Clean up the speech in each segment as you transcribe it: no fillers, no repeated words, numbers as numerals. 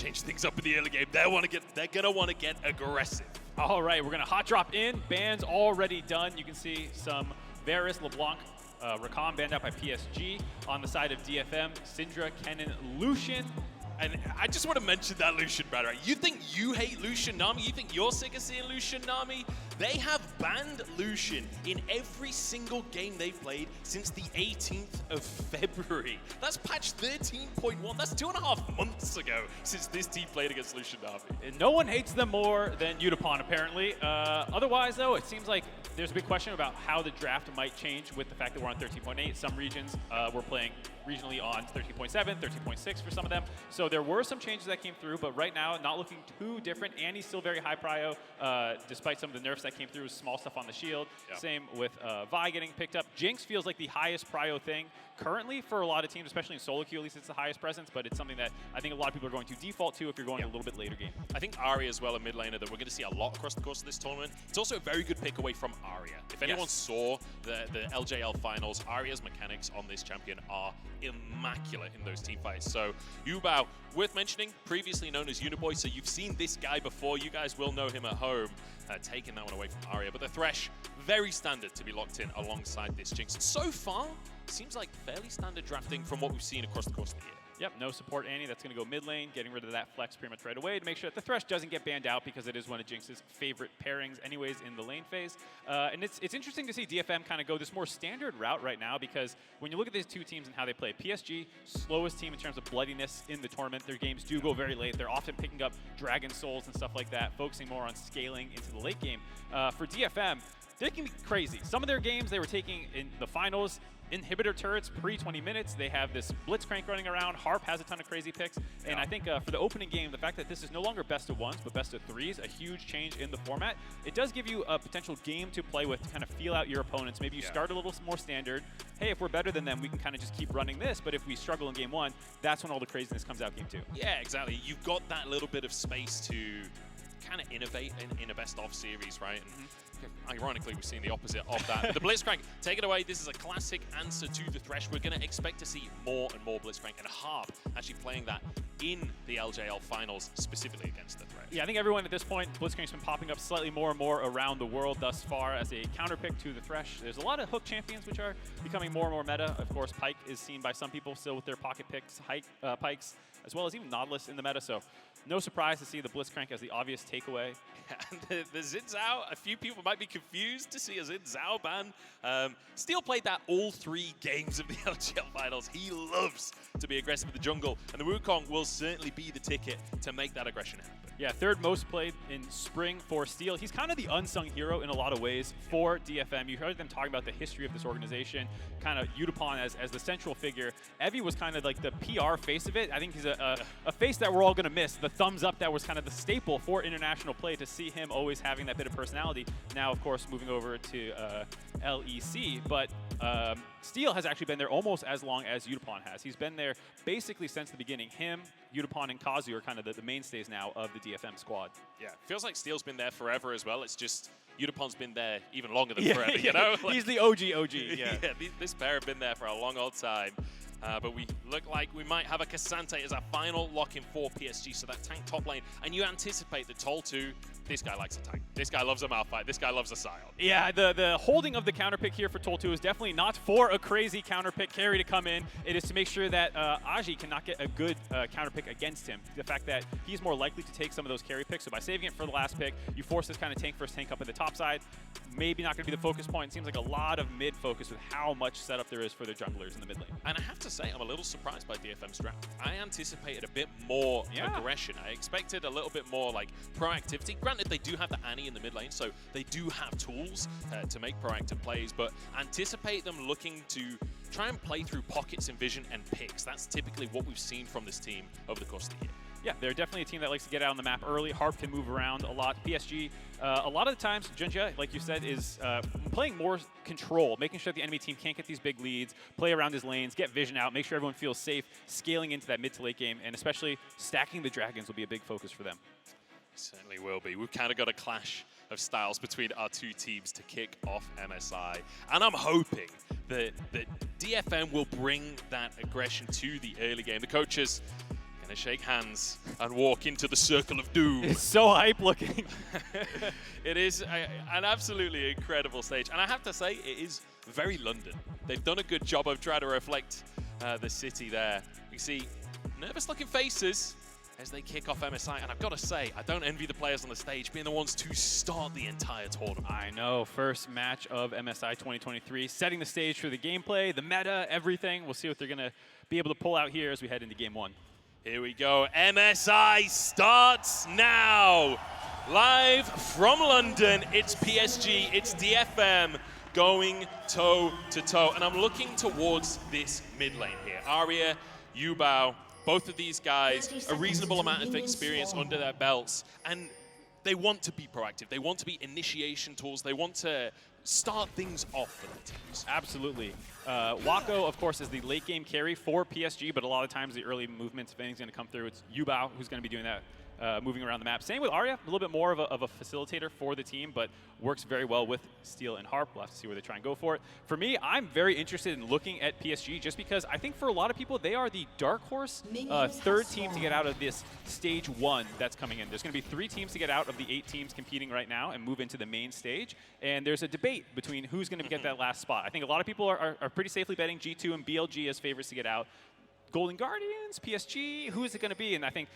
change things up in the early game. They're gonna want to get aggressive. All right, we're gonna hot drop in. Bans already done. You can see some Varus, LeBlanc, Rakan banned out by PSG. On the side of DFM, Syndra, Kennen, Lucian. And I just want to mention that Lucian ban, right? You think you hate Lucian Nami? You think you're sick of seeing Lucian Nami? They have banned Lucian in every single game they've played since the 18th of February. That's patch 13.1. That's 2.5 months ago since this team played against Lucian Nami. And no one hates them more than Udapon, apparently. Otherwise, though, it seems like there's a big question about how the draft might change with the fact that we're on 13.8. Some regions we're playing regionally on 13.7, 13.6 for some of them. So there were some changes that came through, but right now, not looking too different. Annie's still very high prio, despite some of the nerfs that came through, small stuff on the shield. Yep. Same with Vi getting picked up. Jinx feels like the highest prio thing currently for a lot of teams, especially in solo queue. At least it's the highest presence, but it's something that I think a lot of people are going to default to if you're going a little bit later game. I think Arya as well, a mid laner that we're going to see a lot across the course of this tournament. It's also a very good pick away from Arya. If anyone saw the LJL finals, Arya's mechanics on this champion are immaculate in those team fights. So Yubao, worth mentioning, previously known as Uniboy, so you've seen this guy before. You guys will know him at home, taking that one away from Arya. But the Thresh, very standard to be locked in alongside this Jinx. So far, seems like fairly standard drafting from what we've seen across the course of the year. Yep, no support Annie. That's going to go mid lane, getting rid of that flex pretty much right away to make sure that the Thresh doesn't get banned out because it is one of Jinx's favorite pairings anyways in the lane phase. And it's interesting to see DFM kind of go this more standard route right now because when you look at these two teams and how they play, PSG, slowest team in terms of bloodiness in the tournament. Their games do go very late. They're often picking up Dragon Souls and stuff like that, focusing more on scaling into the late game. For DFM, they can be crazy. Some of their games they were taking in the finals, inhibitor turrets pre-20 minutes. They have this Blitzcrank running around. Harp has a ton of crazy picks. And I think for the opening game, the fact that this is no longer best of ones, but best of threes, a huge change in the format. It does give you a potential game to play with to kind of feel out your opponents. Maybe you start a little more standard. Hey, if we're better than them, we can kind of just keep running this. But if we struggle in game one, that's when all the craziness comes out game two. Yeah, exactly. You've got that little bit of space to kind of innovate in a best-of series, right? And ironically, we've seen the opposite of that. But the Blitzcrank, take it away. This is a classic answer to the Thresh. We're going to expect to see more and more Blitzcrank, and Harp actually playing that in the LJL finals, specifically against the Thresh. Yeah, I think everyone at this point, Blitzcrank's been popping up slightly more and more around the world thus far as a counter pick to the Thresh. There's a lot of hook champions which are becoming more and more meta. Of course, Pyke is seen by some people still with their pocket picks, Pikes, as well as even Nautilus in the meta. So no surprise to see the Blitzcrank as the obvious takeaway. Yeah, the Xin Zhao, a few people might be confused to see a Xin Zhao ban. Steel played that all 3 games of the LGL finals. He loves to be aggressive in the jungle, and the Wukong will certainly be the ticket to make that aggression happen. Yeah, third most played in spring for Steel. He's kind of the unsung hero in a lot of ways for DFM. You heard them talking about the history of this organization, kind of Udapon as the central figure. Evie was kind of like the PR face of it. I think he's a face that we're all going to miss. The thumbs up that was kind of the staple for international play, to see him always having that bit of personality. Now, of course, moving over to LEC, but Steel has actually been there almost as long as Udapon has. He's been there basically since the beginning. Him, Udapon, and Kazu are kind of the mainstays now of the DFM squad. Yeah, feels like Steel's been there forever as well. It's just Udapon's been there even longer than forever, you know? Like, he's the OG, yeah. This pair have been there for a long old time. But we look like we might have a Cassante as our final lock-in for PSG, so that tank top lane. And you anticipate that Toll 2, this guy likes a tank. This guy loves a Malphite. This guy loves a Sion. Yeah, the holding of the counter pick here for Toll 2 is definitely not for a crazy counter pick carry to come in. It is to make sure that Aji cannot get a good counter pick against him. The fact that he's more likely to take some of those carry picks. So by saving it for the last pick, you force this kind of tank first tank up at the top side. Maybe not going to be the focus point. It seems like a lot of mid focus with how much setup there is for their junglers in the mid lane. And I have to say, I'm a little surprised by DFM's draft. I anticipated a bit more aggression. I expected a little bit more like proactivity. Granted, they do have the Annie in the mid lane, so they do have tools to make proactive plays, but anticipate them looking to try and play through pockets and vision and picks. That's typically what we've seen from this team over the course of the year. Yeah, they're definitely a team that likes to get out on the map early. Harp can move around a lot. PSG, a lot of the times, Junja, like you said, is playing more control, making sure the enemy team can't get these big leads, play around his lanes, get vision out, make sure everyone feels safe, scaling into that mid to late game, and especially stacking the dragons will be a big focus for them. Certainly will be. We've kind of got a clash of styles between our two teams to kick off MSI. And I'm hoping that DFM will bring that aggression to the early game. The coaches Gonna shake hands and walk into the circle of doom. It's so hype looking. It is an absolutely incredible stage. And I have to say, it is very London. They've done a good job of trying to reflect the city there. You see nervous looking faces as they kick off MSI. And I've got to say, I don't envy the players on the stage being the ones to start the entire tournament. I know, first match of MSI 2023, setting the stage for the gameplay, the meta, everything. We'll see what they're gonna be able to pull out here as we head into game one. Here we go. MSI starts now. Live from London, it's PSG, it's DFM going toe to toe. And I'm looking towards this mid lane here. Aria, Yubao, both of these guys, a reasonable amount of experience under their belts. And they want to be proactive. They want to be initiation tools. They want to start things off for their teams. Absolutely. Wako, of course, is the late game carry for PSG, but a lot of times the early movements, if anything's going to come through, it's Yubao who's going to be doing that, moving around the map. Same with Aria, a little bit more of a facilitator for the team, but works very well with Steel and Harp. We'll have to see where they try and go for it. For me, I'm very interested in looking at PSG just because I think for a lot of people, they are the dark horse third team to get out of this stage one that's coming in. There's going to be 3 teams to get out of the 8 teams competing right now and move into the main stage. And there's a debate between who's going to get that last spot. I think a lot of people are pretty safely betting G2 and BLG as favorites to get out. Golden Guardians, PSG, who is it going to be? And I think,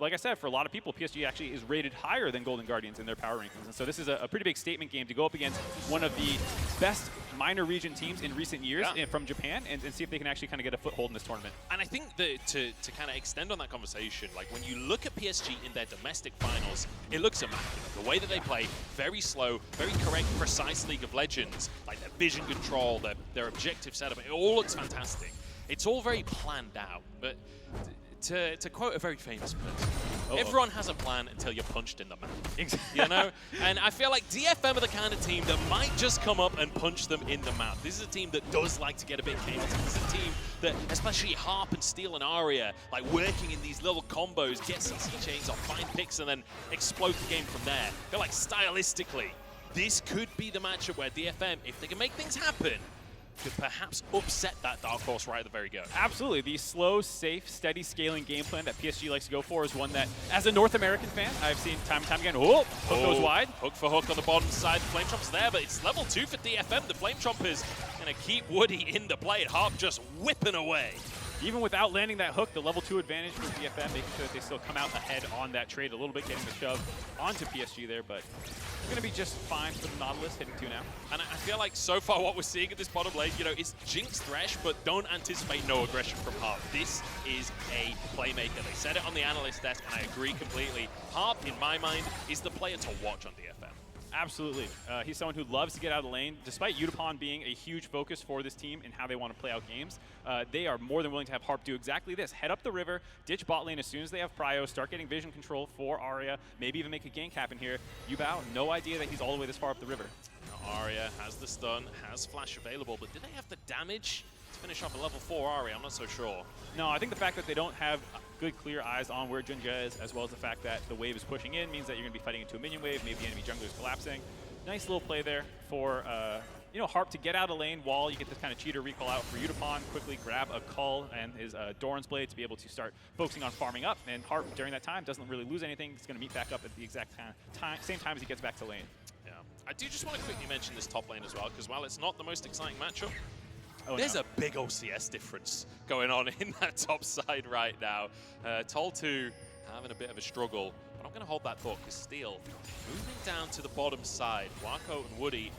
like I said, for a lot of people, PSG actually is rated higher than Golden Guardians in their power rankings. And so this is a pretty big statement game to go up against one of the best minor region teams in recent years from Japan and see if they can actually kind of get a foothold in this tournament. And I think that to kind of extend on that conversation, like when you look at PSG in their domestic finals, it looks immaculate. The way that they play, very slow, very correct, precise League of Legends, like their vision control, their objective setup, it all looks fantastic. It's all very planned out, but to quote a very famous person, everyone has a plan until you're punched in the mouth. You know? And I feel like DFM are the kind of team that might just come up and punch them in the mouth. This is a team that does like to get a bit chaotic. This is a team that, especially Harp and Steel and Aria, like working in these little combos, get CC chains off, find picks, and then explode the game from there. I feel like stylistically, this could be the matchup where DFM, if they can make things happen, could perhaps upset that dark horse right at the very go. Absolutely. The slow, safe, steady scaling game plan that PSG likes to go for is one that, as a North American fan, I've seen time and time again. Oh, hook goes wide. Hook for hook on the bottom side. The Flame Chomp's there, but it's level 2 for DFM. The Flame Chompers going to keep Woody in the play. Harp just whipping away. Even without landing that hook, the level 2 advantage for DFM, making sure that they still come out ahead on that trade a little bit, getting the shove onto PSG there, but it's going to be just fine for the Nautilus, hitting 2 now. And I feel like so far what we're seeing at this bottom lane, you know, is Jinx Thresh, but don't anticipate no aggression from Harp. This is a playmaker. They said it on the analyst desk, and I agree completely. Harp, in my mind, is the player to watch on DFM. Absolutely. He's someone who loves to get out of the lane. Despite Yutapon being a huge focus for this team and how they want to play out games, they are more than willing to have Harp do exactly this. Head up the river, ditch bot lane as soon as they have prio, start getting vision control for Aria, maybe even make a gank happen here. Yubao, no idea that he's all the way this far up the river. Now, Aria has the stun, has flash available, but did they have the damage to finish off a level 4 Aria? I'm not so sure. No, I think the fact that they don't have good, clear eyes on where Junja is, as well as the fact that the wave is pushing in, means that you're going to be fighting into a minion wave, maybe the enemy jungler is collapsing. Nice little play there for Harp to get out of lane while you get this kind of cheater recall out for Yutapon, quickly grab a Cull and his Doran's Blade to be able to start focusing on farming up, and Harp during that time doesn't really lose anything. He's going to meet back up at the exact same time as he gets back to lane. Yeah, I do just want to quickly mention this top lane as well, because while it's not the most exciting matchup, There's a big OCS difference going on in that top side right now. Tol2 having a bit of a struggle, but I'm going to hold that thought because Steel moving down to the bottom side. Wako and Woody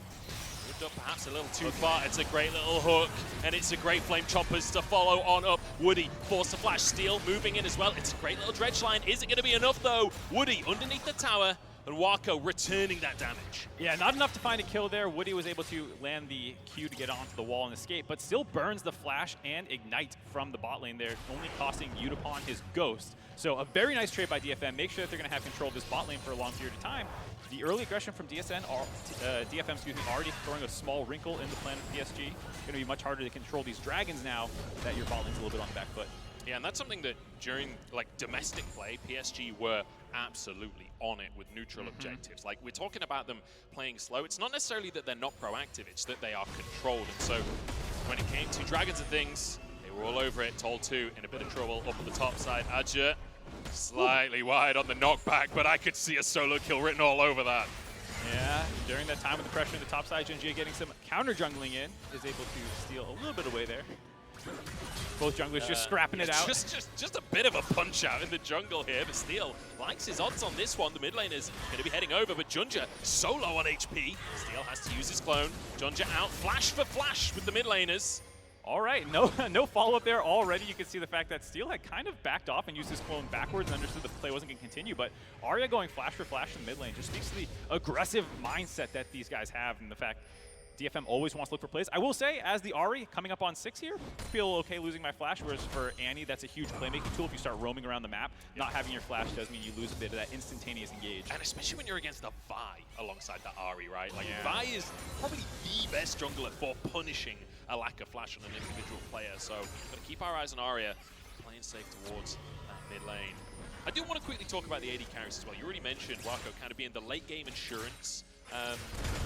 moved up perhaps a little too far. It's a great little hook, and it's a great Flame Chompers to follow on up. Woody forced to flash. Steel moving in as well. It's a great little dredge line. Is it going to be enough though? Woody underneath the tower, and Wako returning that damage. Yeah, not enough to find a kill there. Woody was able to land the Q to get onto the wall and escape, but still burns the flash and ignite from the bot lane there, only costing Yutapon his ghost. So a very nice trade by DFM. Make sure that they're going to have control of this bot lane for a long period of time. The early aggression from DFM, already throwing a small wrinkle in the plan of PSG. Going to be much harder to control these dragons now that your bot lane's a little bit on the back foot. Yeah, and that's something that during like domestic play, PSG were absolutely on it with neutral objectives. Like, we're talking about them playing slow. It's not necessarily that they're not proactive, it's that they are controlled. And so when it came to Dragons and things, they We're all over it. Toll 2 in a bit of trouble up on the top side. Adja slightly wide on the knockback, but I could see a solo kill written all over that. Yeah, during that time with the pressure in the top side, Junjie getting some counter jungling in, is able to steal a little bit away there. Both junglers just scrapping it out. Just a bit of a punch out in the jungle here, but Steel likes his odds on this one. The mid lane is going to be heading over, but Junja so low on HP. Steel has to use his clone. Junja out, flash for flash with the mid laners. All right, no follow-up there already. You can see the fact that Steel had kind of backed off and used his clone backwards and understood the play wasn't going to continue, but Arya going flash for flash in the mid lane just speaks to the aggressive mindset that these guys have and the fact DFM always wants to look for plays. I will say, as the Ahri coming up on 6 here, feel okay losing my flash, whereas for Annie, that's a huge playmaking tool. If you start roaming around the map, not having your flash does mean you lose a bit of that instantaneous engage. And especially when you're against a Vi alongside the Ahri, right? Like, Vi is probably the best jungler for punishing a lack of flash on an individual player, so got to keep our eyes on Arya, playing safe towards that mid lane. I do want to quickly talk about the AD carries as well. You already mentioned Wako kind of being the late game insurance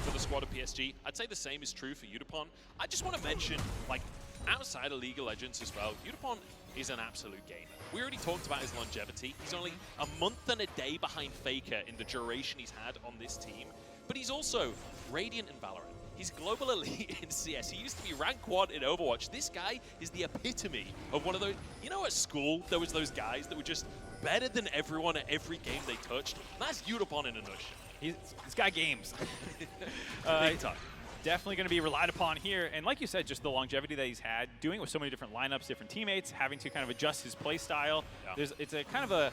for the squad of PSG. I'd say the same is true for Udapon. I just want to mention, like, outside of League of Legends as well, Udapon is an absolute gamer. We already talked about his longevity. He's only a month and a day behind Faker in the duration he's had on this team, but he's also Radiant in Valorant. He's global elite in CS. He used to be rank 1 in Overwatch. This guy is the epitome of one of those, you know, at school, there was those guys that were just better than everyone at every game they touched. That's Udapon in a nutshell. This guy games. Big time. Definitely going to be relied upon here. And like you said, just the longevity that he's had, doing it with so many different lineups, different teammates, having to kind of adjust his play style. Yeah. It's a kind of a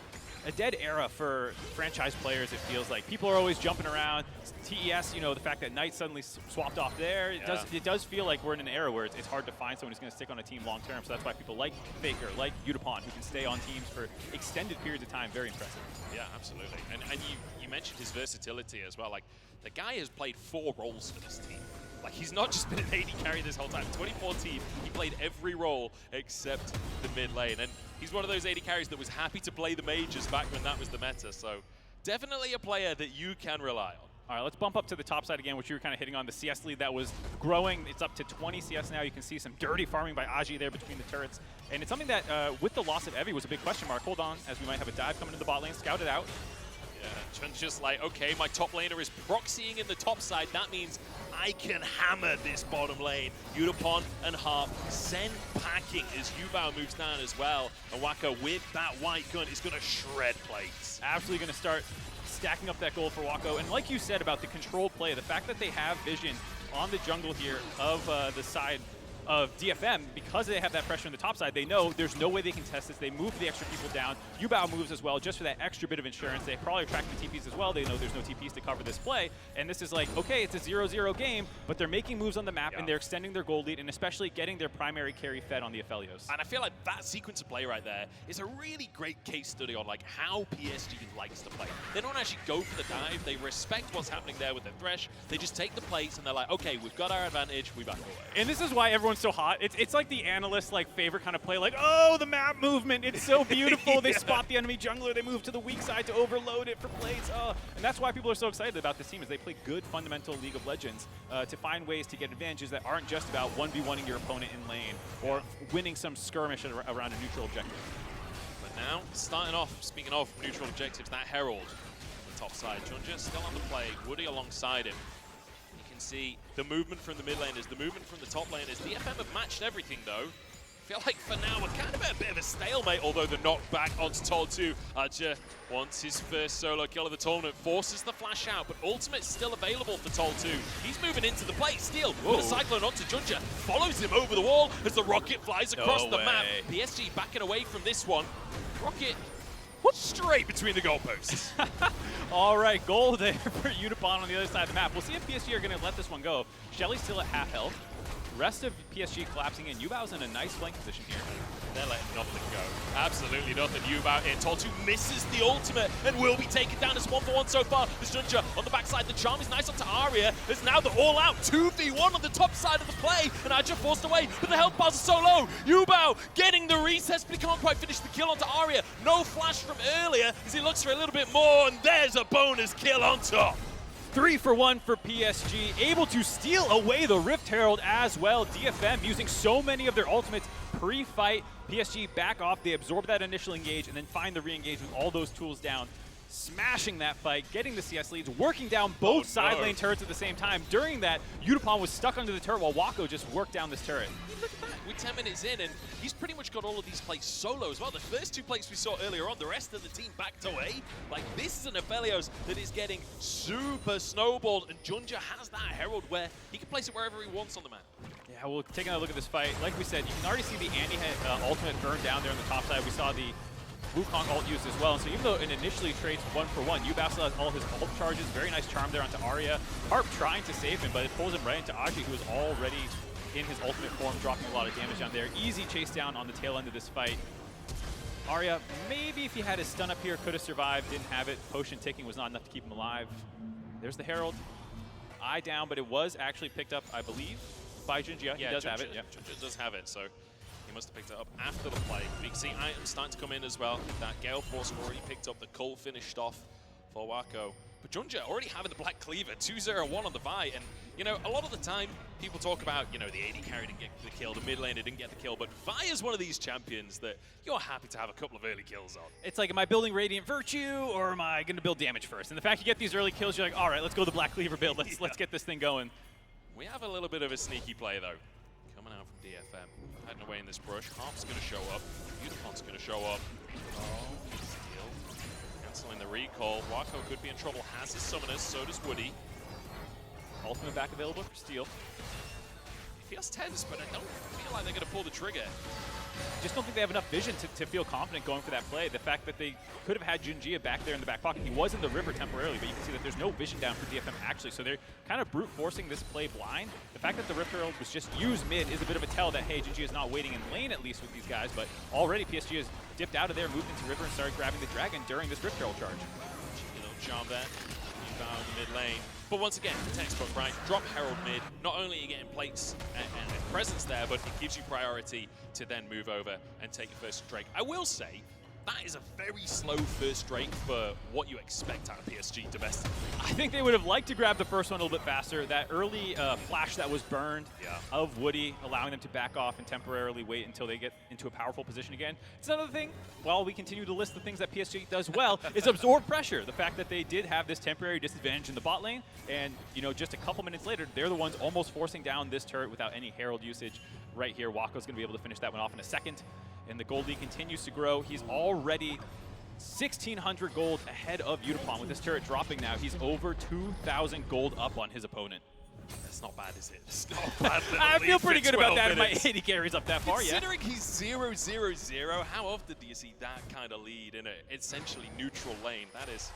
dead era for franchise players, it feels like. People are always jumping around. TES, you know, the fact that Knight suddenly swapped off there, it does feel like we're in an era where it's hard to find someone who's going to stick on a team long term. So that's why people like Faker, like Udapon, who can stay on teams for extended periods of time. Very impressive. Yeah, absolutely. And you mentioned his versatility as well. Like, the guy has played 4 roles for this team. Like, he's not just been an AD carry this whole time. 2014, he played every role except the mid lane. And he's one of those AD carries that was happy to play the mages back when that was the meta. So definitely a player that you can rely on. All right, let's bump up to the top side again, which you were kind of hitting on. The CS lead that was growing. It's up to 20 CS now. You can see some dirty farming by Aji there between the turrets. And it's something that, with the loss of Evie, was a big question mark. Hold on, as we might have a dive coming into the bot lane. Scout it out. Yeah, just like, okay, my top laner is proxying in the top side. That means I can hammer this bottom lane. Udapon and Harp send packing as Yubao moves down as well. And Wako with that white gun is going to shred plates. Absolutely going to start stacking up that gold for Wako. And like you said about the controlled play, the fact that they have vision on the jungle here of the side of DFM, because they have that pressure on the top side, they know there's no way they can test this. They move the extra people down. Yubao moves as well, just for that extra bit of insurance. They probably attract the TPs as well. They know there's no TPs to cover this play. And this is like, okay, it's a 0-0 game, but they're making moves on the map and they're extending their gold lead and especially getting their primary carry fed on the Aphelios. And I feel like that sequence of play right there is a really great case study on like how PSG likes to play. They don't actually go for the dive. They respect what's happening there with the Thresh. They just take the plates and they're like, okay, we've got our advantage, we back away. And this is why everyone's so hot. It's like the analyst favorite kind of play, like, oh, the map movement, it's so beautiful. They spot the enemy jungler, they move to the weak side to overload it for plays. Oh, and that's why people are so excited about this team, is they play good fundamental League of Legends to find ways to get advantages that aren't just about 1v1ing your opponent in lane or winning some skirmish around a neutral objective. But now, starting off, speaking of neutral objectives, that Herald on the top side. Junja still on the play, Woody alongside him. See the movement from the mid laners, the movement from the top laners. DFM have matched everything though. I feel like for now we're kind of at a bit of a stalemate, although the knockback onto Toll 2. Adja wants his first solo kill of the tournament, forces the flash out, but ultimate's still available for Toll 2. He's moving into the play, Steel with a cyclone onto Junja, follows him over the wall as the rocket flies across the map. PSG backing away from this one. Rocket straight between the goalposts. All right, goal there for Udapon on the other side of the map. We'll see if PSG are going to let this one go. Shelly's still at half health. Rest of PSG collapsing in. Yubao's in a nice flank position here. They're letting nothing go. Absolutely nothing. Yubao here. Toll 2 misses the ultimate and will be taken down as 1-for-1 so far. The Junja on the backside. The charm is nice onto Arya. As now the all-out 2v1 on the top side of the play. And Adja forced away, but the health bars are so low. Yubao getting the recess, but he can't quite finish the kill onto Arya. No flash from earlier as he looks for a little bit more, and there's a bonus kill on top. 3 for 1 for PSG, able to steal away the Rift Herald as well. DFM using so many of their ultimates pre-fight. PSG back off, they absorb that initial engage and then find the re-engage with all those tools down. Smashing that fight, getting the CS leads, working down both side lane turrets at the same time. During that, Udapon was stuck under the turret while Wako just worked down this turret. Look at that, we're 10 minutes in, and he's pretty much got all of these plays solo as well. The first 2 plays we saw earlier on, the rest of the team backed away. Like, this is an Aphelios that is getting super snowballed, and Junja has that Herald where he can place it wherever he wants on the map. Yeah, we'll take another look at this fight. Like we said, you can already see the Andy ultimate burned down there on the top side. We saw the Wukong ult used as well. And so even though it initially trades 1 for 1, Yubao still has all his ult charges. Very nice charm there onto Arya. Harp trying to save him, but it pulls him right into Aji, who is already in his ultimate form, dropping a lot of damage down there. Easy chase down on the tail end of this fight. Arya, maybe if he had his stun up here, could have survived. Didn't have it. Potion ticking was not enough to keep him alive. There's the Herald. Eye down, but it was actually picked up, I believe, by Junjia. Yeah, he does Junjia, have it. Yeah. Junjia does have it, so he must have picked it up after the play. We can see items starting to come in as well. That Gale Force already picked up. The Cult finished off for Wako. But Junjia already having the Black Cleaver, 2-0-1 on the Vi. And, you know, a lot of the time, people talk about, you know, the AD carry didn't get the kill, the mid laner didn't get the kill. But Vi is one of these champions that you're happy to have a couple of early kills on. It's like, am I building Radiant Virtue, or am I going to build damage first? And the fact you get these early kills, you're like, all right, let's go the Black Cleaver build. Let's get this thing going. We have a little bit of a sneaky play, though, coming out from DFM. Hiding away in this brush. Harp's going to show up. Udapon's going to show up. Oh, steal. Canceling the recall. Wako could be in trouble. Has his summoners. So does Woody. Ultimate back available for steal. He feels tense, but I don't feel like they're going to pull the trigger. Just don't think they have enough vision to feel confident going for that play. The fact that they could have had Junjia back there in the back pocket. He was in the river temporarily, but you can see that there's no vision down for DFM actually. So they're kind of brute forcing this play blind. The fact that the Rift Herald was just used mid is a bit of a tell that, hey, Junjia is not waiting in lane at least with these guys. But already PSG has dipped out of there, moved into river, and started grabbing the dragon during this Rift Herald charge. Cheeky little charm there. You found the mid lane. But once again, textbook, right? Drop Herald mid. Not only are you getting plates and presence there, but it gives you priority to then move over and take your first Drake. I will say, that is a very slow first Drake for what you expect out of PSG domestically. I think they would have liked to grab the first one a little bit faster. That early flash that was burned of Woody, allowing them to back off and temporarily wait until they get into a powerful position again. It's another thing, while we continue to list the things that PSG does well, is absorb pressure. The fact that they did have this temporary disadvantage in the bot lane, and you know, just a couple minutes later, they're the ones almost forcing down this turret without any Herald usage. Right here, Wako's going to be able to finish that one off in a second. And the gold lead continues to grow. He's already 1,600 gold ahead of Udapon. With this turret dropping now, he's over 2,000 gold up on his opponent. That's not bad, is it? It's not bad. I feel pretty good about that if my 80 carries up that far, Considering he's 0-0-0, how often do you see that kind of lead in an essentially neutral lane? That is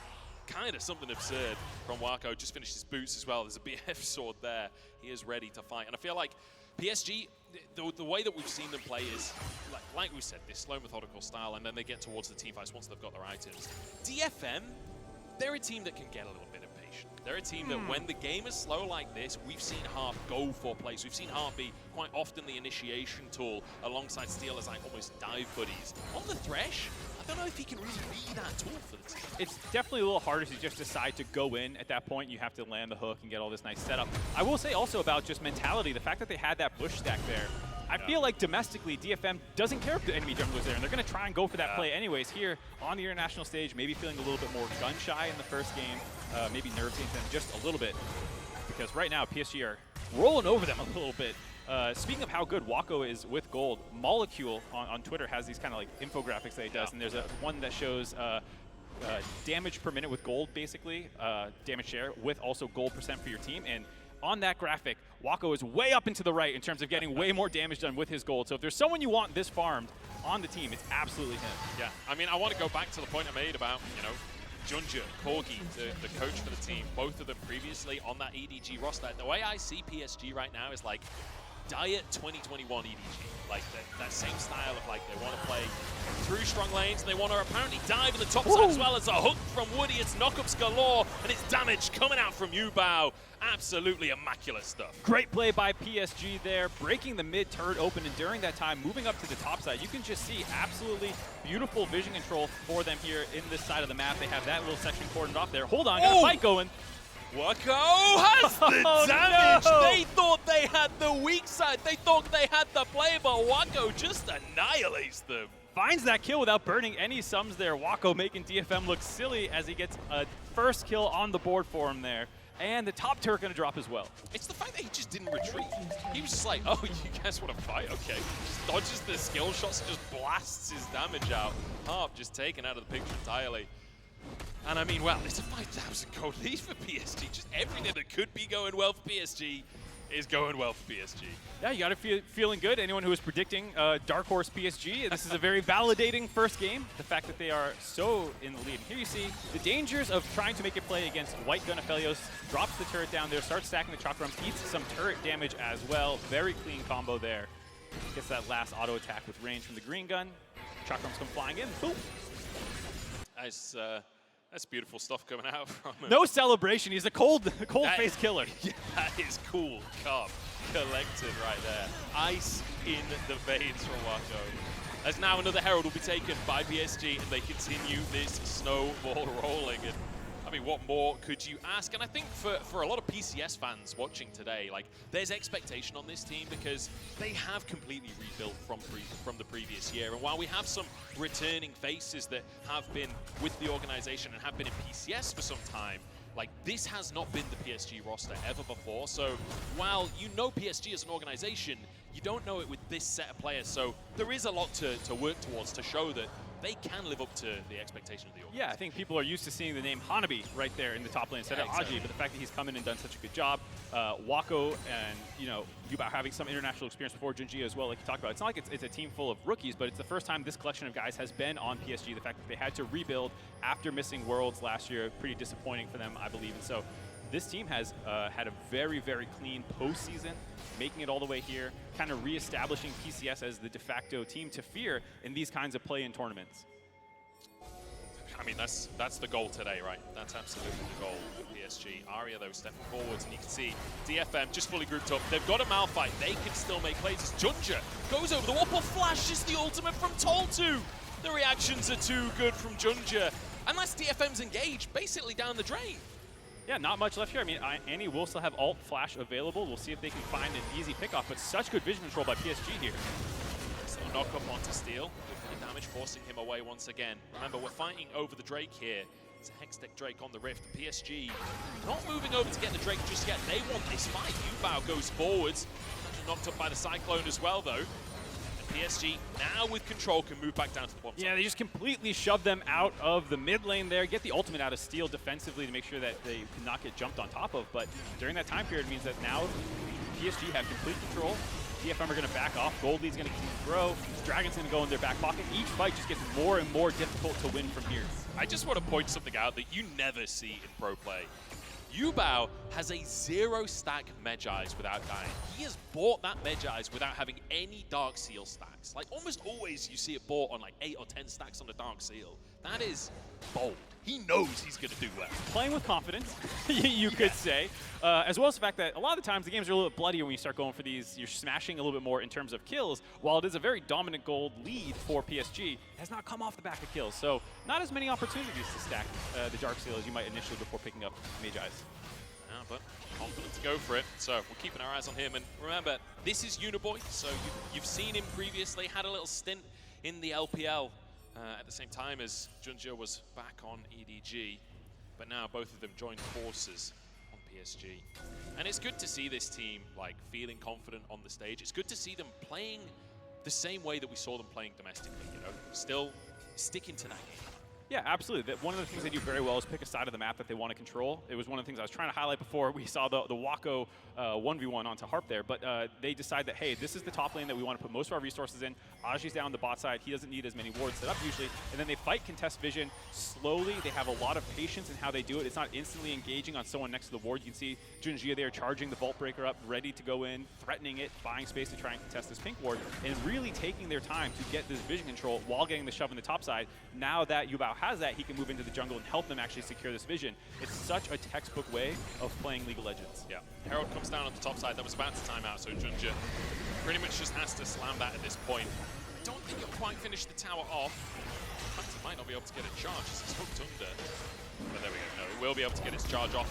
kind of something absurd from Wako. Just finished his boots as well. There's a BF sword there. He is ready to fight. And I feel like PSG, the way that we've seen them play is, like we said, this slow, methodical style, and then they get towards the teamfights once they've got their items. DFM, they're a team that can get a little bit impatient. They're a team that when the game is slow like this, we've seen Harp go for plays. We've seen Harp be quite often the initiation tool alongside Steel as like almost dive buddies. On the Thresh, I don't know if he can really be that tool for the team. It's definitely a little harder to just decide to go in at that point. You have to land the hook and get all this nice setup. I will say also about just mentality, the fact that they had that bush stack there. I feel like domestically, DFM doesn't care if the enemy jungler's there, and they're going to try and go for that play anyways. Here on the international stage, maybe feeling a little bit more gun-shy in the first game, maybe nerves them just a little bit, because right now PSG are rolling over them a little bit. Speaking of how good Wako is with gold, Molecule on Twitter has these kind of like infographics that he does, and there's one that shows damage per minute with gold, basically, damage share, with also gold percent for your team. And on that graphic, Wako is way up into the right in terms of getting way more damage done with his gold. So if there's someone you want this farmed on the team, it's absolutely him. Yeah, I mean, I want to go back to the point I made about, you know, Junja, Corgi, the coach for the team, both of them previously on that EDG roster. The way I see PSG right now is like Diet 2021 EDG. Like that same style of like they want to play through strong lanes and they want to apparently dive in the top side as well. As a hook from Woody, it's knockups galore and it's damage coming out from Yubao. Absolutely immaculate stuff. Great play by PSG there, breaking the mid turret open, and during that time moving up to the top side. You can just see absolutely beautiful vision control for them here in this side of the map. They have that little section cordoned off there. Hold on, got a fight going. Wako has the damage. No. They thought they had the weak side. They thought they had the play, but Wako just annihilates them. Finds that kill without burning any sums there. Wako making DFM look silly as he gets a first kill on the board for him there. And the top turret going to drop as well. It's the fact that he just didn't retreat. He was just like, oh, you guys want to fight? Okay. Just dodges the skill shots and just blasts his damage out. Harp just taken out of the picture entirely. And I mean, well, it's a 5,000 gold lead for PSG. Just everything that could be going well for PSG is going well for PSG. Yeah, you got to feeling good. Anyone who was predicting Dark Horse PSG, this is a very validating first game. The fact that they are so in the lead. And here you see the dangers of trying to make a play against White Gun Aphelios. Drops the turret down there, starts stacking the Chakrams, eats some turret damage as well. Very clean combo there. Gets that last auto attack with range from the green gun. Chakrams come flying in. Boom. That's beautiful stuff coming out from him. No celebration. He's a cold face killer. Yeah, that is cool. Carp collected right there. Ice in the veins from Wako. As now another Herald will be taken by PSG, and they continue this snowball rolling. And I mean, what more could you ask? And I think for a lot of PCS fans watching today, like, there's expectation on this team because they have completely rebuilt from the previous year. And while we have some returning faces that have been with the organization and have been in PCS for some time, like, this has not been the PSG roster ever before. So while you know PSG as an organization, you don't know it with this set of players. So there is a lot to work towards to show that they can live up to the expectation of the organization. Yeah, I think people are used to seeing the name Hanabi right there in the top lane instead of Aji, but the fact that he's come in and done such a good job, Wako and, you know, Yuba having some international experience before Junji as well, like you talked about. It's not like it's a team full of rookies, but it's the first time this collection of guys has been on PSG. The fact that they had to rebuild after missing Worlds last year, pretty disappointing for them, I believe. And so this team has had a very, very clean postseason, making it all the way here, kind of reestablishing PCS as the de facto team to fear in these kinds of play-in tournaments. I mean, that's the goal today, right? That's absolutely the goal for PSG. Aria, though, stepping forwards, and you can see DFM just fully grouped up. They've got a Malphite. They can still make plays. As Junja goes over the wall, flashes the ultimate from Toltu. The reactions are too good from Junja. Unless DFM's engaged, basically down the drain. Yeah, not much left here. I mean, Annie will still have alt flash available. We'll see if they can find an easy pickoff, but such good vision control by PSG here. So knock up onto Steel. Good damage, forcing him away once again. Remember, we're fighting over the Drake here. It's a Hex Deck Drake on the Rift. PSG not moving over to get the Drake just yet. They want this fight. Yubao goes forwards. Knocked up by the Cyclone as well, though. PSG, now with control, can move back down to the bottom. Yeah, they just completely shove them out of the mid lane there, get the ultimate out of Steel defensively to make sure that they cannot get jumped on top of. But during that time period means that now PSG have complete control. DFM are going to back off. Gold lead's going to continue to grow. Dragon's going to go in their back pocket. Each fight just gets more and more difficult to win from here. I just want to point something out that you never see in pro play. Yubao has a 0 stack Medjais without dying. He has bought that Medjais without having any Dark Seal stacks. Like, almost always you see it bought on like 8 or 10 stacks on the Dark Seal. That is bold. He knows he's going to do well. Playing with confidence, you could say. As well as the fact that a lot of the times the games are a little bit bloodier when you start going for these. You're smashing a little bit more in terms of kills. While it is a very dominant gold lead for PSG, it has not come off the back of kills. So not as many opportunities to stack the Dark Seal as you might initially before picking up Medjais. Yeah, but confident to go for it. So we're keeping our eyes on him. And remember, this is Uniboy, so you've seen him previously, had a little stint in the LPL. At the same time as Junja was back on EDG, but now both of them joined forces on PSG. And it's good to see this team like feeling confident on the stage. It's good to see them playing the same way that we saw them playing domestically, you know, still sticking to that game. Yeah, absolutely. One of the things they do very well is pick a side of the map that they want to control. It was one of the things I was trying to highlight before we saw the Wako 1v1 onto Harp there, but they decide that, hey, this is the top lane that we want to put most of our resources in. Aji's down the bot side. He doesn't need as many wards set up usually, and then they fight contest vision slowly. They have a lot of patience in how they do it. It's not instantly engaging on someone next to the ward. You can see Junjia there charging the Vault Breaker up, ready to go in, threatening it, buying space to try and contest this pink ward, and really taking their time to get this vision control while getting the shove in the top side. Now that Yubao has that, he can move into the jungle and help them actually secure this vision. It's such a textbook way of playing League of Legends. Yeah, Herald comes down on the top side. That was about to time out, so Junja pretty much just has to slam that at this point. I don't think he'll quite finish the tower off. In fact, he might not be able to get a charge as it's hooked under. But there we go. No, he will be able to get his charge off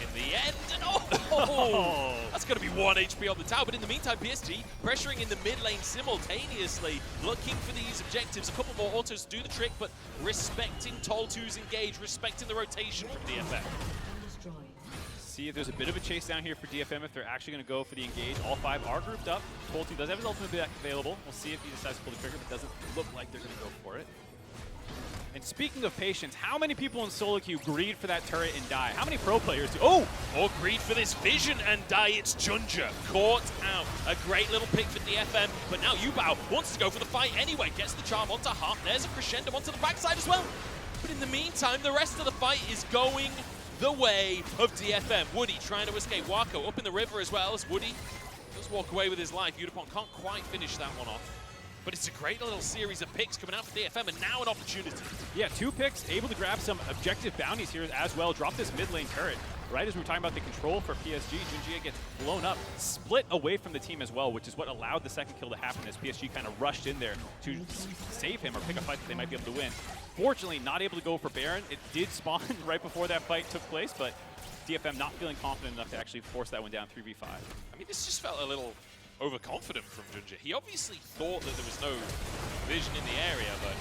in the end. And oh, that's going to be 1 HP on the tower. But in the meantime, PSG pressuring in the mid lane simultaneously, looking for these objectives. A couple more autos do the trick, but respecting Tol2's engage, respecting the rotation from DFM. See if there's a bit of a chase down here for DFM if they're actually going to go for the engage. All 5 are grouped up. Tol2 does have his ultimate back available. We'll see if he decides to pull the trigger, but doesn't look like they're going to go for it. And speaking of patience, how many people in solo queue greed for that turret and die? How many pro players do? Oh! Or greed for this vision and die. It's Junja caught out. A great little pick for DFM, but now Yubao wants to go for the fight anyway. Gets the charm onto Harp. There's a crescendo onto the backside as well. But in the meantime, the rest of the fight is going the way of DFM. Woody trying to escape. Wako up in the river as well as Woody does walk away with his life. Udapon can't quite finish that one off. But it's a great little series of picks coming out for DFM, and now an opportunity. Yeah, 2 picks, able to grab some objective bounties here as well. Drop this mid lane turret. Right as we were talking about the control for PSG, Junjie gets blown up, split away from the team as well, which is what allowed the second kill to happen as PSG kind of rushed in there to save him or pick a fight that they might be able to win. Fortunately, not able to go for Baron. It did spawn right before that fight took place, but DFM not feeling confident enough to actually force that one down 3v5. I mean, this just felt a little overconfident from Junja. He obviously thought that there was no vision in the area, but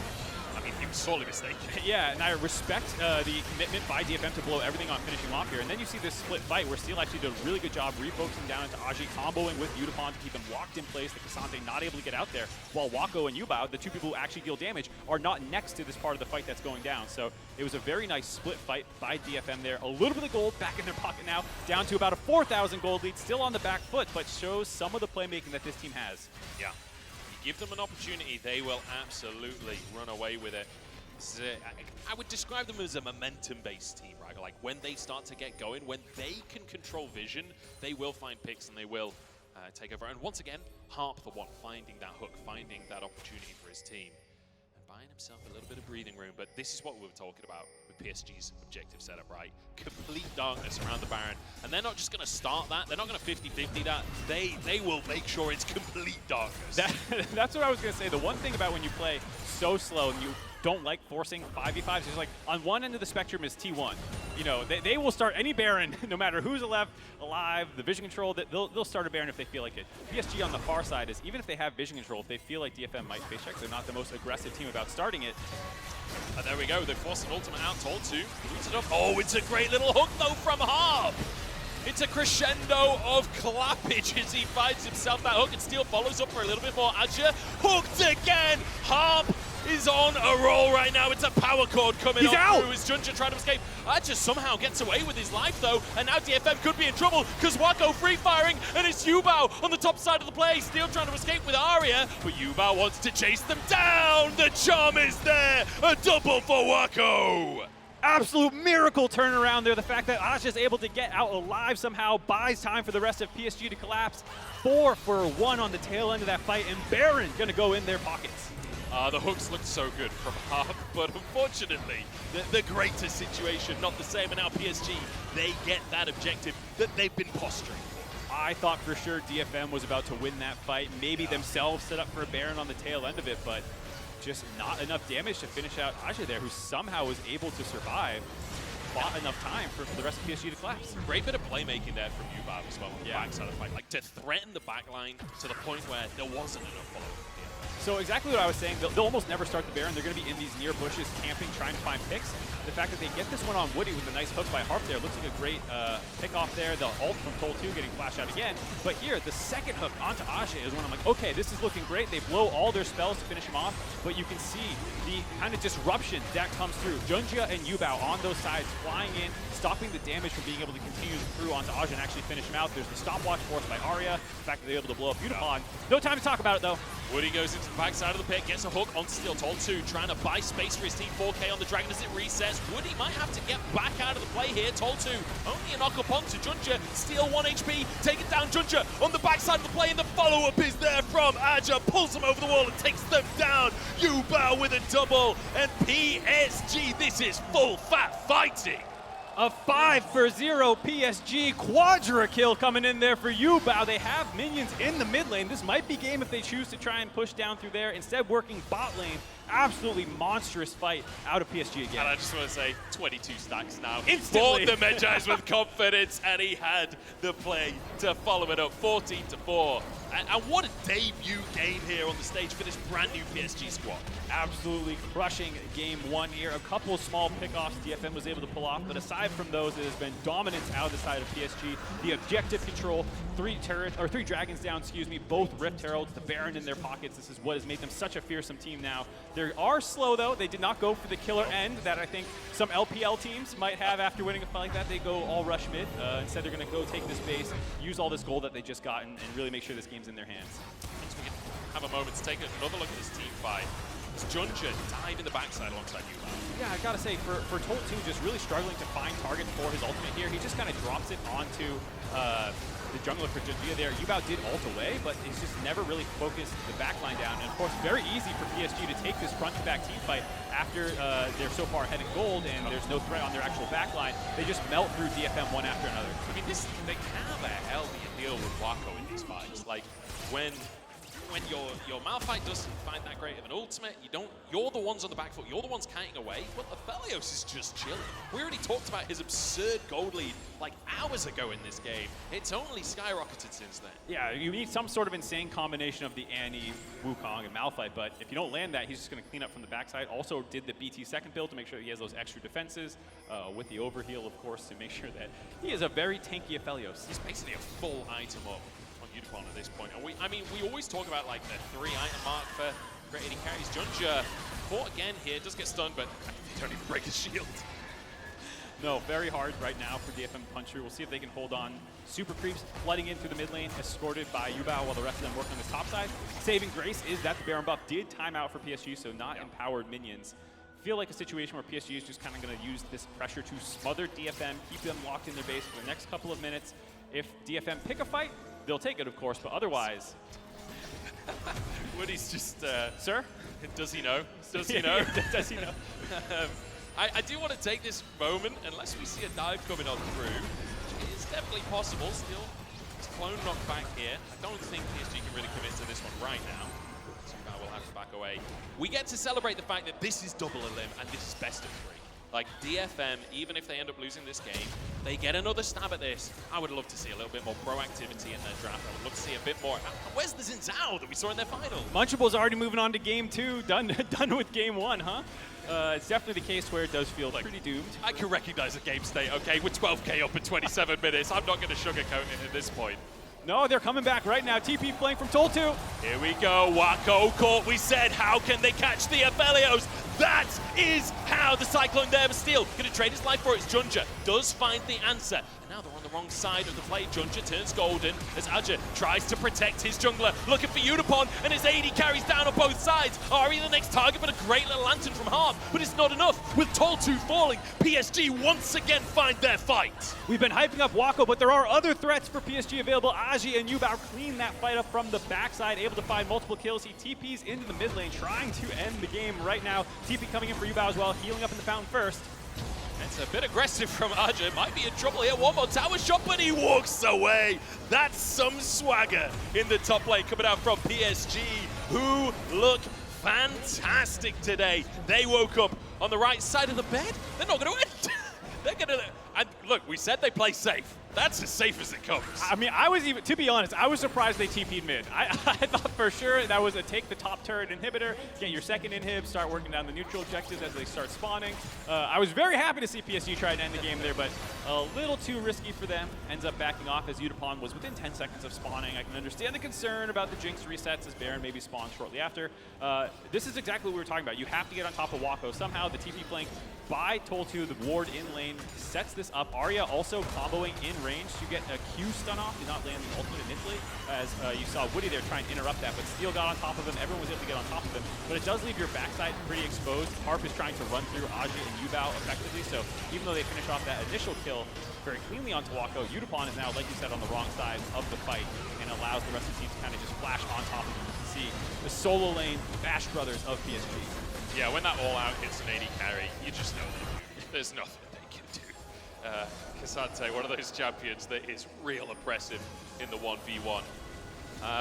I mean, he was sorely mistaken. Yeah, and I respect the commitment by DFM to blow everything on finishing off here. And then you see this split fight where Steel actually did a really good job refocusing down into Aji, comboing with Udapon to keep him locked in place. The Cassante not able to get out there, while Wako and Yubao, the 2 people who actually deal damage, are not next to this part of the fight that's going down. So it was a very nice split fight by DFM there. A little bit of gold back in their pocket now, down to about a 4,000 gold lead, still on the back foot, but shows some of the playmaking that this team has. Yeah. Give them an opportunity, they will absolutely run away with it. I would describe them as a momentum-based team, right? Like when they start to get going, when they can control vision, they will find picks and they will take over. And once again, Harp the one, finding that hook, finding that opportunity for his team. And buying himself a little bit of breathing room, but this is what we were talking about with PSG's objective setup, right? Complete darkness around the Baron. And they're not just going to start that, they're not going to 50-50 that, they will make sure it's complete darkness. That's what I was going to say. The one thing about when you play so slow and you don't like forcing 5v5s, is like on one end of the spectrum is T1. You know, they will start any Baron, no matter who's alive, the vision control, they'll start a Baron if they feel like it. PSG on the far side is, even if they have vision control, if they feel like DFM might face check, they're not the most aggressive team about starting it. And there we go, they forced an ultimate out, Tol2, boots it up. Oh, it's a great little hook though from Harp! It's a crescendo of clappage as he finds himself that hook, and Steel follows up for a little bit more. Azure hooked again! Harp is on a roll right now. It's a power chord coming on through as Junja trying to escape. Azure somehow gets away with his life though, and now DFM could be in trouble because Wako free firing, and it's Yubao on the top side of the play. Steel trying to escape with Arya, but Yubao wants to chase them down. The charm is there. A double for Wako. Absolute miracle turnaround there. The fact that Ash is able to get out alive somehow buys time for the rest of PSG to collapse. 4 for 1 on the tail end of that fight, and Baron gonna go in their pockets. The hooks looked so good from Harp, but unfortunately, the greater situation, not the same. And now PSG, they get that objective that they've been posturing for. I thought for sure DFM was about to win that fight. Maybe themselves set up for a Baron on the tail end of it, but just not enough damage to finish out Aja there, who somehow was able to survive. Bought enough time for the rest of PSG to collapse. Great bit of playmaking there from Yubao as well on the backside of the fight. Like to threaten the backline to the point where there wasn't enough follow-up. So exactly what I was saying, they'll almost never start the Baron. They're going to be in these near bushes, camping, trying to find picks. The fact that they get this one on Woody with a nice hook by Harp there looks like a great pick off there. The ult from Tol2 getting flashed out again. But here, the second hook onto Ashe is when I'm like, okay, this is looking great. They blow all their spells to finish him off, but you can see the kind of disruption that comes through. Junja and Yubao on those sides, flying in, stopping the damage from being able to continue through onto Ashe and actually finish him out. There's the stopwatch force by Arya. The fact that they're able to blow up Udapon. No time to talk about it, though. Woody goes into the backside of the pit, gets a hook onto Steel. Tol2 trying to buy space for his team. 4K on the Dragon as it resets. Woody might have to get back out of the play here. Tol2 only a knock up onto Junja. Steel 1 HP, taking down Junja on the backside of the play, and the follow-up is there from Aja. Pulls him over the wall and takes them down. Yubao with a double, and PSG, this is full fat fighting. A 5-for-0 PSG quadra kill coming in there for Yubao. They have minions in the mid lane. This might be game if they choose to try and push down through there. Instead, working bot lane absolutely monstrous fight out of PSG again. And I just want to say, 22 stacks now. Instantly. Bought the Medjais with confidence, and he had the play to follow it up, 14-4. And what a debut game here on the stage for this brand new PSG squad. Absolutely crushing game one here. A couple of small pickoffs DFM was able to pull off, but aside from those, it has been dominance out of the side of PSG. The objective control, 3 dragons down, both Rift Heralds, the Baron in their pockets. This is what has made them such a fearsome team now. They are slow though. They did not go for the killer end that I think some LPL teams might have after winning a fight like that. They go all rush mid. Instead, they're going to go take this base, use all this gold that they just gotten, and really make sure this game's in their hands. So we can have a moment to take another look at this team fight. As Junja died in the backside alongside you. Yeah, I gotta say, for Tolt 2, just really struggling to find targets for his ultimate here. He just kind of drops it onto the jungler for Junja there. Yubao did ult away, but he's just never really focused the backline down. And of course, very easy for PSG to take this front-to-back team fight after they're so far ahead in gold and there's no threat on their actual backline. They just melt through DFM one after another. I mean, they have a healthy deal with Wako in these fights. Like, when your Malphite doesn't find that great of an ultimate, you're the ones on the back foot, you're the ones kiting away, but Aphelios is just chilling. We already talked about his absurd gold lead like hours ago in this game. It's only skyrocketed since then. Yeah, you need some sort of insane combination of the Annie, Wukong, and Malphite, but if you don't land that, he's just going to clean up from the backside. Also did the BT second build to make sure that he has those extra defenses, with the overheal, of course, to make sure that he is a very tanky Aphelios. He's basically a full item up Unicorn at this point. And we always talk about like the 3-item mark for great AD carries. Junja fought again here, does get stunned, but they don't even break his shield. No, very hard right now for DFM to punch through. We'll see if they can hold on. Super creeps flooding in through the mid lane, escorted by Yubao while the rest of them work on this top side. Saving grace is that the Baron buff did time out for PSG, so not empowered minions. Feel like a situation where PSG is just kind of going to use this pressure to smother DFM, keep them locked in their base for the next couple of minutes. If DFM pick a fight, they'll take it, of course, but otherwise... Woody's just... Sir? Does he know? Does he know? Does he know? I do want to take this moment, unless we see a dive coming on through, which is definitely possible. Still, it's clone knocked back here. I don't think PSG can really commit to this one right now. So we'll have to back away. We get to celebrate the fact that this is double elim, and this is best of 3. Like, DFM, even if they end up losing this game, they get another stab at this. I would love to see a little bit more proactivity in their draft. I would love to see a bit more. Where's the Xin Zhao that we saw in their final? Munchable's already moving on to game 2, done with game 1, huh? It's definitely the case where it does feel like pretty doomed. I can recognize a game state, okay? We're 12k up in 27 minutes. I'm not going to sugarcoat it at this point. No, they're coming back right now. TP flank from Tolt 2. Here we go. Wako caught. We said, how can they catch the Aphelios? That is how the Cyclone there was steal. Going to trade his life for it. Junja does find the answer. And now they're on the wrong side of the play. Junja turns golden as Aja tries to protect his jungler. Looking for Unipon, and his AD carries down on both sides. Ari the next target, but a great little lantern from Harp. But it's not enough. With Toll2 falling, PSG once again find their fight. We've been hyping up Wako, but there are other threats for PSG available. Aji and Yubao clean that fight up from the backside, able to find multiple kills. He TPs into the mid lane, trying to end the game right now. TP coming in for Yubao as well, healing up in the fountain first. It's a bit aggressive from Aja. Might be in trouble here. One more tower shot, but he walks away. That's some swagger in the top lane coming out from PSG, who look fantastic today. They woke up on the right side of the bed. They're not going to win. They're going to... And look, we said they play safe. That's as safe as it comes. I mean, to be honest, I was surprised they TP'd mid. I thought for sure that was a take the top turret inhibitor, get your second inhib, start working down the neutral objectives as they start spawning. I was very happy to see PSG try to end the game there, but a little too risky for them. Ends up backing off as Udapon was within 10 seconds of spawning. I can understand the concern about the Jinx resets as Baron maybe spawns shortly after. This is exactly what we were talking about. You have to get on top of Wako. Somehow the TP flank by Toll2, the ward in lane, sets this up. Arya also comboing in range to get a Q stun off. Did not land the ultimate initially, as you saw Woody there trying to interrupt that, but Steel got on top of him. Everyone was able to get on top of him, but it does leave your backside pretty exposed. Harp is trying to run through Aji and Yubao effectively, so even though they finish off that initial kill very cleanly onto Wako, Udapon is now, like you said, on the wrong side of the fight and allows the rest of the team to kind of just flash on top of him. You can see the solo lane Bash brothers of PSG. Yeah, when that all-out hits an AD carry, you just know there's nothing they can do. K'Sante, one of those champions that is real oppressive in the 1v1.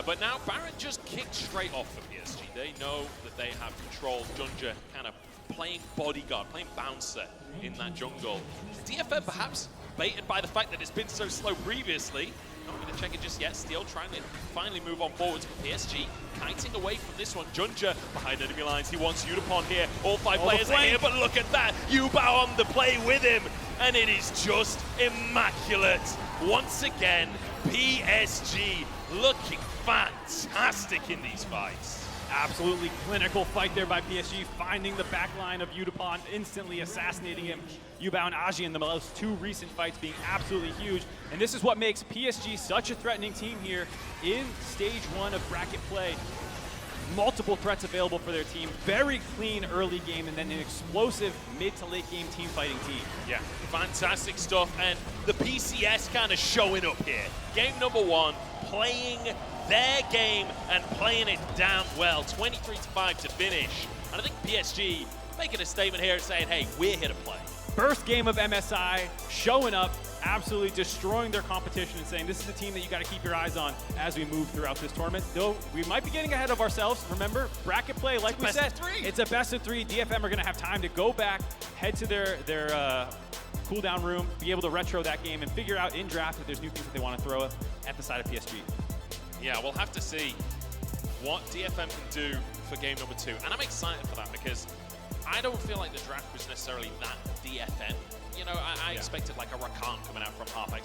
But now Baron just kicked straight off for PSG. They know that they have control. Junja kind of playing bodyguard, playing bouncer in that jungle. DFM perhaps baited by the fact that it's been so slow previously. Not going to check it just yet. Steel trying to finally move on forwards for PSG. Kiting away from this one. Junja behind enemy lines. He wants Udapon here. All 5 players are here, but look at that. Yubao on the play with him. And it is just immaculate. Once again, PSG looking fantastic in these fights. Absolutely clinical fight there by PSG, finding the back line of Udapon, instantly assassinating him. Yubao and Aji in the most 2 recent fights being absolutely huge. And this is what makes PSG such a threatening team here in stage 1 of bracket play. Multiple threats available for their team. Very clean early game, and then an explosive mid to late game team fighting team. Yeah, fantastic stuff. And the PCS kind of showing up here. Game number 1, playing their game and playing it damn well. 23-5 to finish. And I think PSG making a statement here and saying, hey, we're here to play. First game of MSI, showing up, absolutely destroying their competition and saying this is the team that you got to keep your eyes on as we move throughout this tournament. Though we might be getting ahead of ourselves. Remember, bracket play, like we said, it's a best of 3. DFM are going to have time to go back, head to their cooldown room, be able to retro that game and figure out in draft if there's new things that they want to throw at the side of PSG. Yeah, we'll have to see what DFM can do for game number 2. And I'm excited for that because I don't feel like the draft was necessarily that DFM. You know, I expected like a Rakan coming out from half. I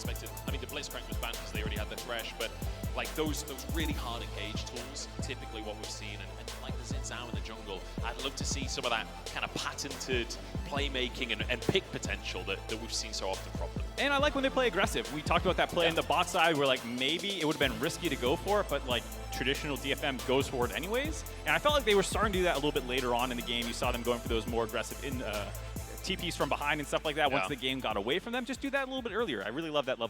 mean, the Blitzcrank was banned because they already had the Thresh, but like those really hard engage tools, typically what we've seen, and like the Xin Zhao in the jungle, I'd love to see some of that kind of patented playmaking and pick potential that we've seen so often from them. And I like when they play aggressive. We talked about that play in the bot side where like maybe it would have been risky to go for it, but like traditional DFM goes for it anyways. And I felt like they were starting to do that a little bit later on in the game. You saw them going for those more aggressive TPs from behind and stuff like that. Once the game got away from them, just do that a little bit earlier. I really love that level.